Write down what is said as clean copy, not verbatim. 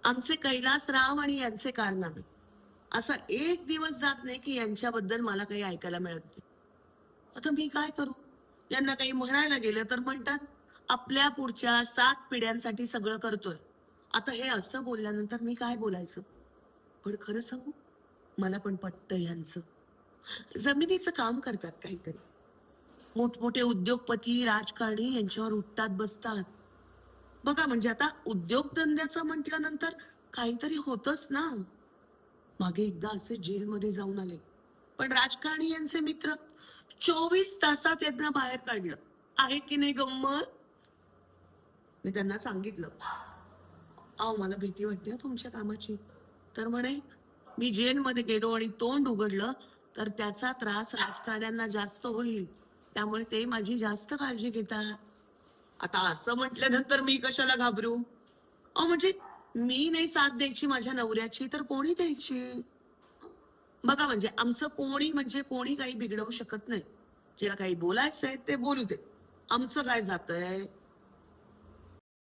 आमचे कैलासराव आणि यांचे कारनामे, असा एक दिवस जात नाही की यांच्याबद्दल मला काही ऐकायला मिळत नाही. आता मी काय करू? यांना काही म्हणायला गेलं तर म्हणतात आपल्या पुढच्या 7 पिढ्यांसाठी सगळं करतोय. आता हे असं बोलल्यानंतर मी काय बोलायचं? पण खरं सांगू, मला पण पटतं यांचं. जमिनीचं काम करतात काहीतरी. मोठमोठे उद्योगपती, राजकारणी यांच्यावर उठतात बसतात. बघा म्हणजे आता उद्योगधंद्याचं म्हटल्यानंतर काहीतरी होतच ना. मागे एकदा असे जेलमध्ये जाऊन आले, पण राजकारणी यांचे मित्र 24 तासात यांना बाहेर काढलं. आहे की नाही गंमत? मी त्यांना सांगितलं, अहो मला भीती वाटते हं तुमच्या कामाची. तर म्हणे मी जेलमध्ये गेलो आणि तोंड उघडलं तर त्याचा त्रास राजकारण्यांना जास्त होईल, त्यामुळे ते माझी जास्त काळजी घेतात. आता असं म्हटल्यानंतर मी कशाला घाबरू? अहो म्हणजे मी नाही साथ द्यायची माझ्या नवऱ्याची तर कोणी द्यायची? बघा म्हणजे आमचं कोणी म्हणजे कोणी काही बिघडवू शकत नाही. ज्याला काही बोलायचंय ते बोलू दे. आमचं काय जातंय?